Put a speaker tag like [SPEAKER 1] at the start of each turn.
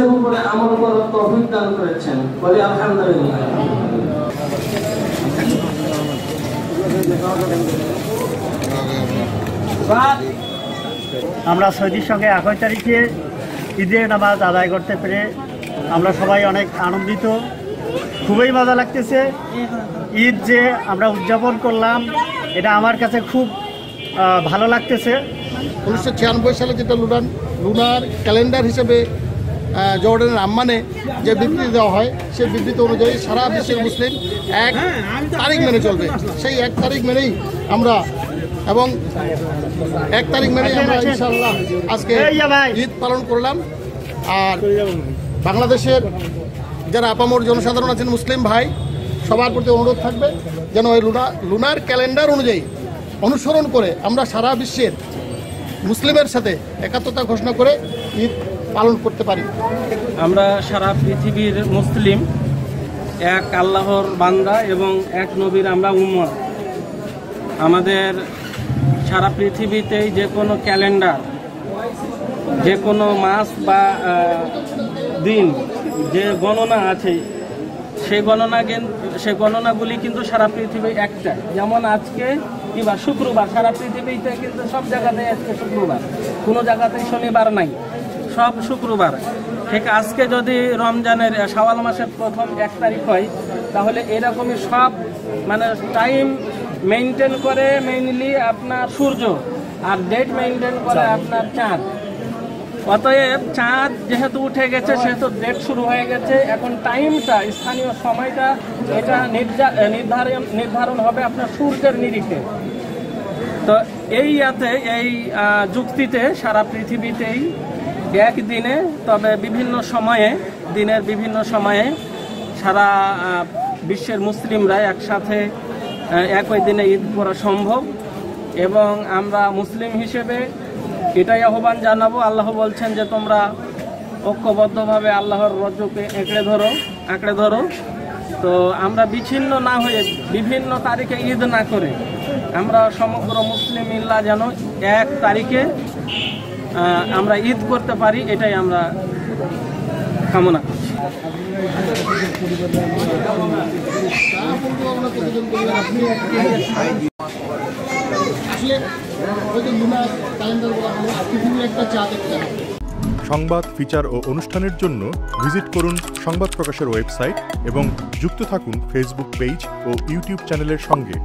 [SPEAKER 1] হাদিসের উপরে আমল করার তৌফিক দান করেছেন। বলি আলহামদুলিল্লাহ।
[SPEAKER 2] আমরা সৌদির সঙ্গে 21 তারিখে ঈদের নামাজ আদায় করতে পেরে আমরা সবাই অনেক আনন্দিত, খুবই মজা লাগতেছে। ঈদ যে আমরা উদযাপন করলাম এটা আমার কাছে খুব ভালো লাগতেছে।
[SPEAKER 3] 1996 সালে যেটা লুনার ক্যালেন্ডার হিসেবে জর্ডানের আম্মানে যে বিবৃতি দেওয়া হয়, সেই বিবৃতি অনুযায়ী সারা বিশ্বের মুসলিম 1 তারিখ মেনে চলবে। সেই 1 তারিখ মেনেই আমরা এবং 1 তারিখ মেনেই আমরা ইনশাআল্লাহ আজকে ঈদ পালন করলাম। আর বাংলাদেশের যারা আপামর জনসাধারণ আছেন, মুসলিম ভাই, সবার প্রতি অনুরোধ থাকবে যেন ওই লুনার ক্যালেন্ডার অনুযায়ী অনুসরণ করে আমরা সারা বিশ্বের মুসলিমের সাথে একাত্মতা ঘোষণা করে ঈদ পালন করতে পারি।
[SPEAKER 4] আমরা সারা পৃথিবীর মুসলিম, এক আল্লাহর বান্দা এবং এক নবীর আমরা উম্মত। আমাদের সারা পৃথিবীতেই যে কোনো ক্যালেন্ডার, যে কোনো মাস বা দিন, যে গণনা আছে, সেই গণনাগুলি কিন্তু সারা পৃথিবী একটা। যেমন আজকে কিবার শুক্রবার, সারা পৃথিবীতে কিন্তু সব জায়গাতেই আজকে শুক্রবার, কোনো জায়গাতেই শনিবার নাই, সব শুক্রবার। ঠিক আজকে যদি রমজানের শাওয়াল মাসের প্রথম 1 তারিখ হয়, তাহলে এরকমই সব মানে টাইম মেনটেন করে মেইনলি আপনার সূর্য, আর ডেট মেনটেন করে আপনার চাঁদ। অতএব চাঁদ যেহেতু উঠে গেছে সেহেতু ডেট শুরু হয়ে গেছে। এখন টাইমটা, স্থানীয় সময়টা এটা নির্ধারণ হবে আপনার সূর্যের নিরিখে। তো এই যুক্তিতে সারা পৃথিবীতেই একদিনে, তবে বিভিন্ন সময়ে, দিনের বিভিন্ন সময়ে সারা বিশ্বের মুসলিমরা একসাথে একই দিনে ঈদ করা সম্ভব। এবং আমরা মুসলিম হিসেবে এটাই আহ্বান জানাবো। আল্লাহ বলছেন যে তোমরা ঐক্যবদ্ধভাবে আল্লাহর রজ্জুকে আঁকড়ে ধরো। তো আমরা বিচ্ছিন্ন না হয়ে বিভিন্ন তারিখে ঈদ না করে আমরা সমগ্র মুসলিম মিল্লাহ যেন 1 তারিখে আমরা ঈদ করতে পারি, এটাই আমরা কামনা করছি।
[SPEAKER 5] সংবাদ, ফিচার ও অনুষ্ঠানের জন্য ভিজিট করুন সংবাদ প্রকাশের ওয়েবসাইট এবং যুক্ত থাকুন ফেসবুক পেজ ও ইউটিউব চ্যানেলের সঙ্গে।